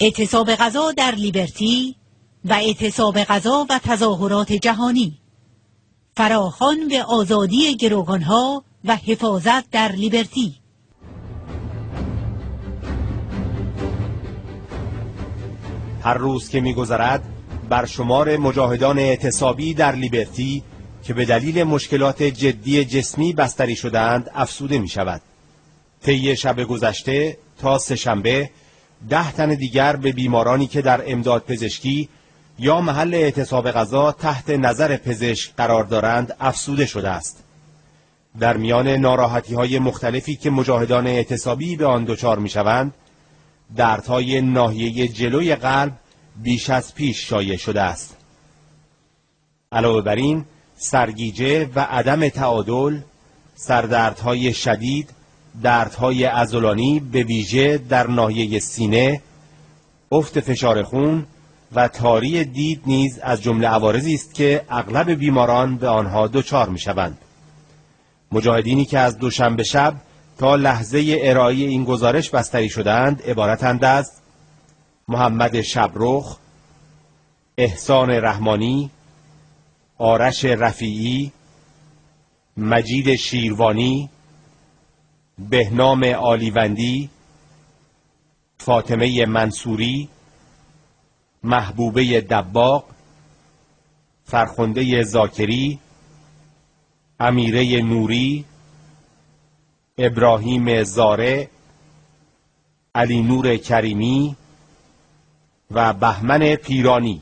اعتصاب غذا در لیبرتی و اعتصاب غذا و تظاهرات جهانی، فراخوان به آزادی گروگانها و حفاظت در لیبرتی. هر روز که می‌گذرد بر شمار مجاهدان اعتصابی در لیبرتی که به دلیل مشکلات جدی جسمی بستری شدند افزوده می‌شود. طی شب گذشته تا سه‌شنبه 10 تن دیگر به بیمارانی که در امداد پزشکی یا محل اعتصاب غذا تحت نظر پزشک قرار دارند افزوده شده است. در میان ناراحتی‌های مختلفی که مجاهدان اعتصابی به آن دچار می‌شوند، دردهای ناحیه جلوی قلب بیش از پیش شایع شده است. علاوه بر این، سرگیجه و عدم تعادل، سردردهای شدید، دردهای عضلانی به ویژه در ناحیه سینه، افت فشار خون و تاری دید نیز از جمله عوارضی است که اغلب بیماران به آنها دچار می‌شوند. مجاهدینی که از دوشنبه شب تا لحظه ارائه این گزارش بستری شدند عبارتند از محمد شبرخ، احسان رحمانی، آرش رفیعی، مجید شیروانی، بهنام آلیوندی، فاطمه منصوری، محبوبه دباغ، فرخنده زاکری، امیره نوری، ابراهیم زاره، علی نور کریمی و بهمن پیرانی.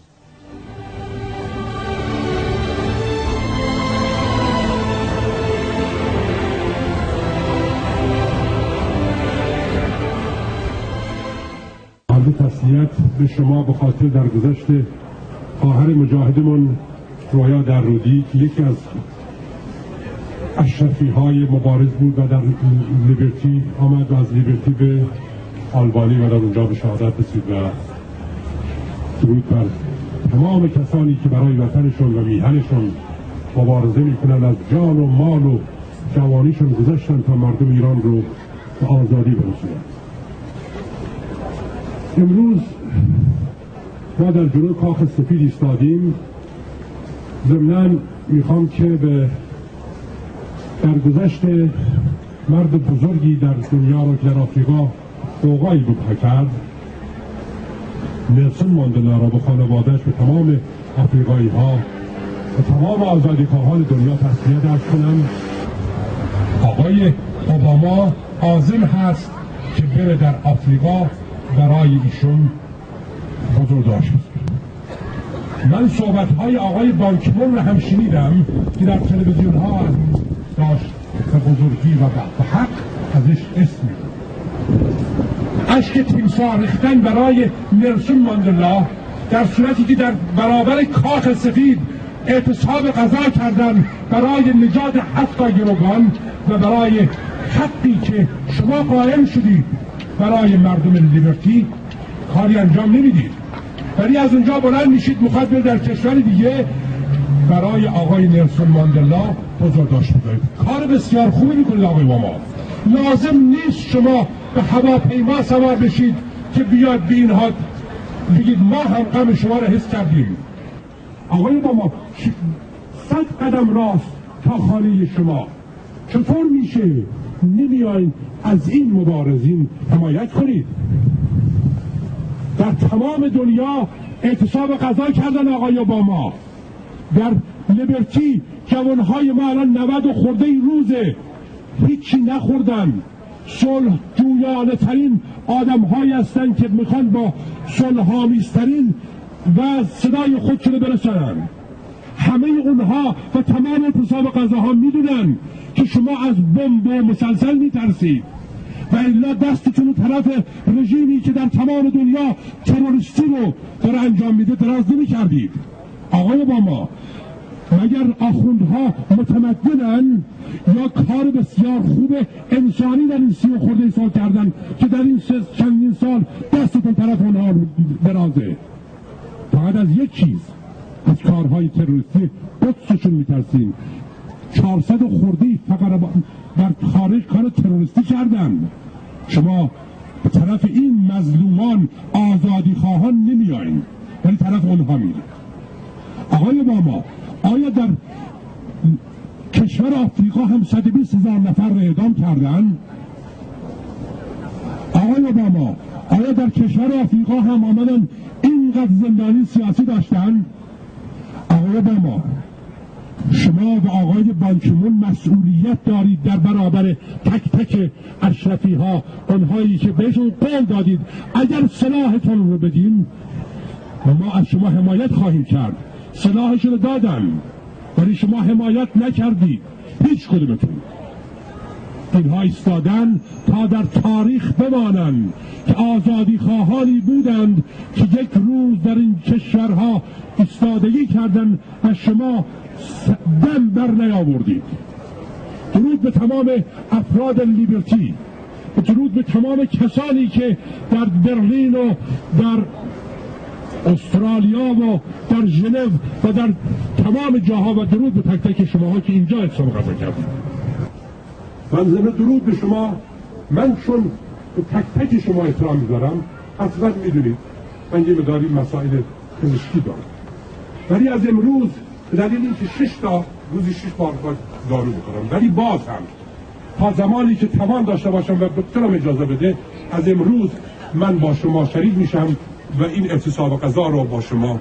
تسلیت به شما به خاطر درگذشت خواهر مجاهدمون رویا درودی که یکی از اشرفی های مبارز بود و در لیبرتی آمد و از لیبرتی به آلبانی و در اونجا به شهادت رسید و درود بر تمام کسانی که برای وطنشون و میهنشون مبارزه میکنن، از جان و مال و جوانیشون گذاشتن تا مردم ایران رو به آزادی برسونن. امروز ما در جلوی کاخ سفید ایستادیم. ضمناً میخوام که به درگذشت مرد بزرگی در دنیا رو که در آفریقا قوقایی بود کرد، نلسون ماندلا را به خانواده‌اش، به تمام آفریقایی ها و تمام آزادیخواهان دنیا تسلیت عرض کنم. آقای اوباما عازم هست که بره در آفریقا برای ایشون بزرگداشت. من صحبت‌های آقای بانکیمون رو هم شنیدم که در تلویزیون ها از داشت به بزرگی و به حق ازش اسم می‌برد. اشک تیمسار ریختن برای نلسون ماندلا در صورتی که در برابر کاخ سفید اعتصاب غذا کردن برای نجات 7 گروگان و برای حقی که شما قائم شدید برای مردم لیبرتی کاری انجام نمیدید، ولی از اونجا بلند میشید مخاطب در کشور دیگه برای آقای نلسون ماندلا بزرگداشت میکنید. کار بسیار خوبی میکنید آقای اوباما. لازم نیست شما به هواپیما سوار بشید که بیاد به اینها بگید ما هم غم شما را حس کردیم. آقای اوباما 100 قدم راست تا خانه شما. چطور میشه نمیاین از این مبارزین حمایت کنید؟ در تمام دنیا اعتصاب غذا کردن آقای اوباما. در لیبرتی جوانهای ما الان 90 خورده روزه هیچی نخوردن. صلح جویانه ترین آدم هایی هستن که میخوان با صلح آمیزترین و صدای خودشون برسنن. همه اونها و تمام اعتصاب غذاها میدونن که شما از بمب مسلسل میترسید و الا دستتون طرف رژیمی که در تمام دنیا تروریستی رو داره انجام میده دراز نمی‌کردید. آقای اوباما، مگر آخوندها متمدنن یا کار بسیار خوب انسانی در این 30 خورده سال کردن که در این چندین سال دستتون طرف اونها درازه؟ فقط از یک چیز، از کارهای تروریستی قدسشون میترسین. 400 خورده فقط در خارج کار تروریستی کردن. شما به طرف این مظلومان آزادی خواهان نمیاییم ولی طرف اونها میریم. آقای اوباما، آیا در کشور آفریقا هم 120,000 نفر را اعدام کردن؟ آقای اوباما، آیا در کشور آفریقا هم آمدن اینقدر زندانی سیاسی داشتن؟ آقای اوباما، شما و آقای بانکیمون مسئولیت دارید در برابر تک تک اشرفی ها، اونهایی که بهشون قول دادید اگر سلاحتون رو بدیم ما از شما حمایت خواهیم کرد. سلاحشون رو دادن ولی شما حمایت نکردید، هیچ کدومتون. اینها ایستادن تا در تاریخ بمانند که آزادی خواهانی بودند که یک روز در این کشورها ایستادگی کردند و شما دم بر نیاوردید. درود به تمام افراد لیبرتی، درود به تمام کسانی که در برلین و در استرالیا و در ژنو و در تمام جاها و درود به تک تک شماها که اینجا اعتصاب غذا کردید. من ضمن درود به شما، من چون به تک تک شما احترام میذارم، اصلا میدونید من یه مقداری مسائل پزشکی دارم، ولی از امروز به دلیل اینکه روزی 6 بار دارو میخورم، ولی باز هم تا زمانی که توان داشته باشم و دکترم اجازه بده، از امروز من با شما شریک میشم و این اعتصاب غذا رو با شما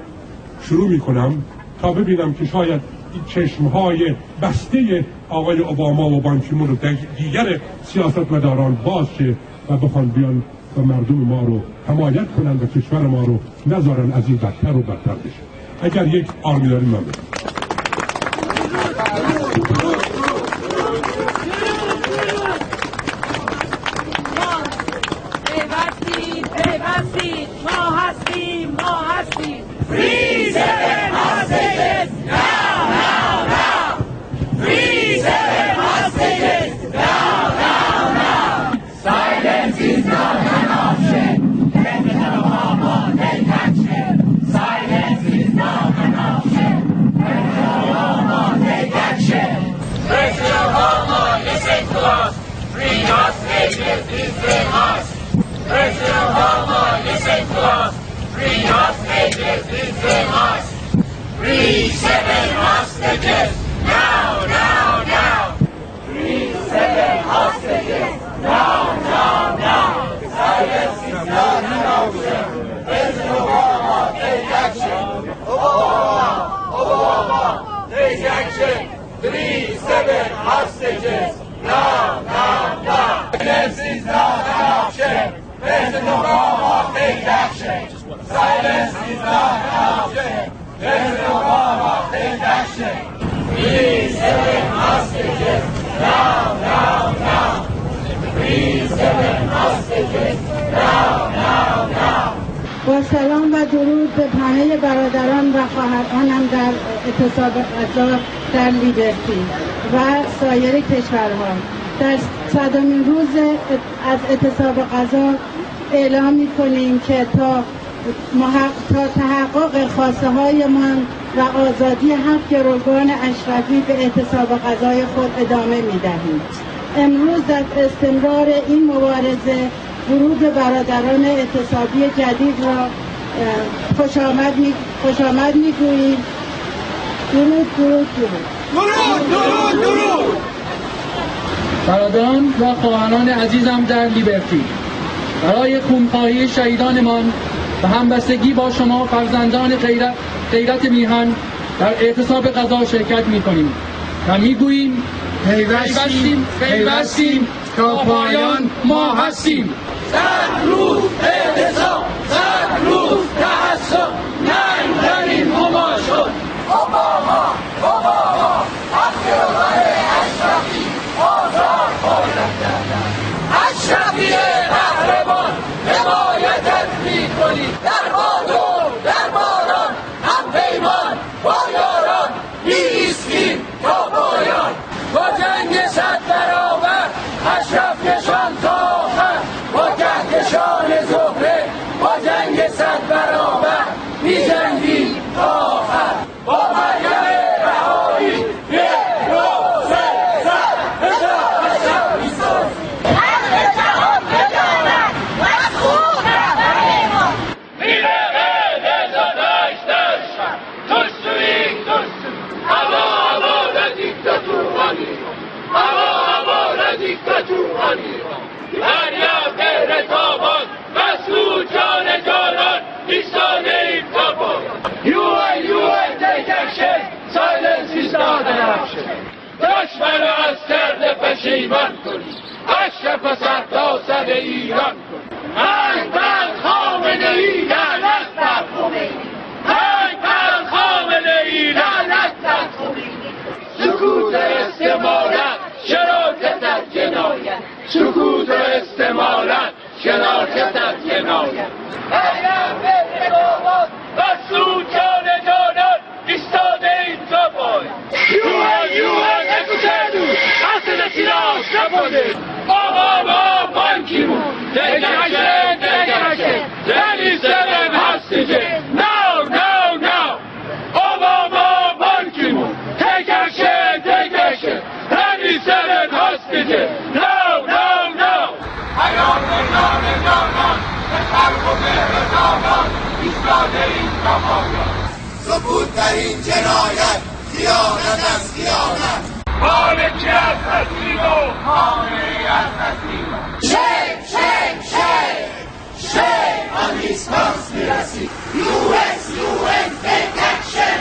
شروع میکنم تا ببینم که شاید این چشمهای بسته آقای اوباما و بانکیمون رو دیگر سیاستمداران باز شه و بخوان بیان و مردم ما رو حمایت کنن و کشور ما رو نذارن از این بدتر و بدتر بشه. اگر یک آرمی داریم من بدم. پیوستید ما هستیم Free 7 hostages now Free 7 hostages now Silence is not an option. President Obama, take action. Silence is not an option. President Obama, take action. President Obama, listen to us. Free hostages is the must. President Obama, listen to us. Free hostages is the must. Free 7 hostages now. Free 7 hostages now. Silence is not an option. President Obama, take action. Obama, take action. Free 7 hostages now. Silence is not an option. President Obama, take action. Silence is not an option. President Obama, take action. Free 7 hostages now. Free 7 hostages now. با سلام و درود به همه برادران و خواهرانم در اعتصاب غذا در لیبرتی و سایر کشورها. در 100مین روز از اعتصاب غذا اعلام می‌کنیم که تا تحقق خواسته هایمان و آزادی 7 گروگان اشرفی به اعتصاب غذای خود ادامه می‌دهیم. امروز در استمرار این مبارزه ورود برادران اعتصابی جدید را خوش آمد می‌گوییم. درود. برادران و خواهران عزیزم در لیبرتی، برای خونخواهی شهیدانمان و همبستگی با شما فرزندان غیرت میهن در اعتصاب غذا شرکت می‌کنیم و می‌گوییم پیوستیم تا پایان ما هستیم. 100 روز اعتصاب، 100 روز تعصب، ننگریم هما شد. اوباما از گروگان اشرفی آزاد باید کردن. اشرفی قهرمان حمایتت می‌کنیم. در باد و در باران هم پیمان با یاران می‌ایستیم تا پایان. با جنگ 100 برابر اشرف کشان تا آخر، با کهکشان زهره با جنگ 100 برابر می‌جنگیم تا آخر. با مریم رهایی یک روزه سر حساب ایستاد. همه جهان بداند و از خون رهبر ما ایستاده ایم تا پایان. UN take action. Silence is not an option. دشمن را از کرده پشیمان کنید. اشرف سرتاسر ایران کنید. بند خامنه ای لعنت بر خمینی. بند خامنه ای لعنت بر خمینی. سکوت استمالت شراکت از جنایت. سکوت استمالت شراکت از جنایت. ایم به رقابت و سوچان جانان ایستاده این تا پایان. UN نکوشدو اصل سیراز نکنید. آقا بانکیمون take action, take action. 27 hostages. No. Obama بانکیمون take action, take action. 27 hostages. No. حیات نام جانان به خلق و مهربانان ایستاده این تا پایان. سکوت در این جنایت خیانت از خیانت. مالکی از تسلیم و خامنه‌ای از تسلیم. Shame on this conspiracy. UN take action.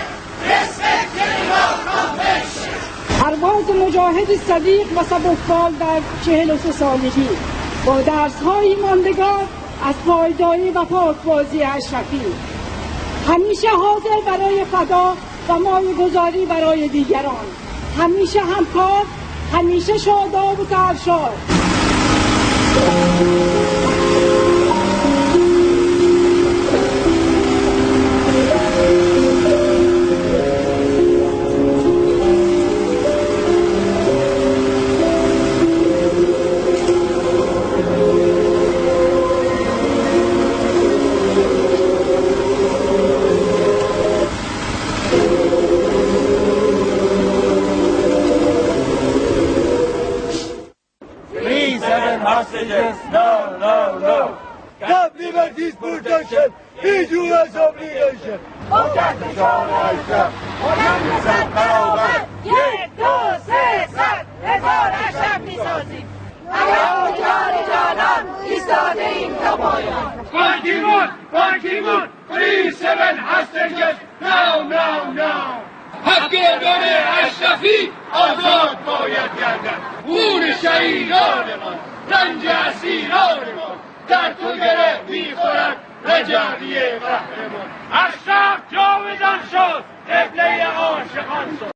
Respect the Law Convention. پرواز مجاهد صدیق و سبکبال در 43 سالگی با درس‌های ماندگار از پایداری و پاکبازی اشرفی، همیشه حاضر برای فدا و مایه‌گذاری برای دیگران، همیشه همکار، همیشه شاداب و سرشار. No. Stop liberty's protection is U.S. obligation. مجددان اشرف مجدد برابر 1 2 3 صد هزار اشرف میسازیم. حیات جان جانان ایستاده ایم تا پایان. بانکیمون 37 hostages. No. حقیقان اشرفی آزاد باید گردد. خون شهیدانمان رنج اسیرانمان در تو گره میخورد رجعیه قهرمان.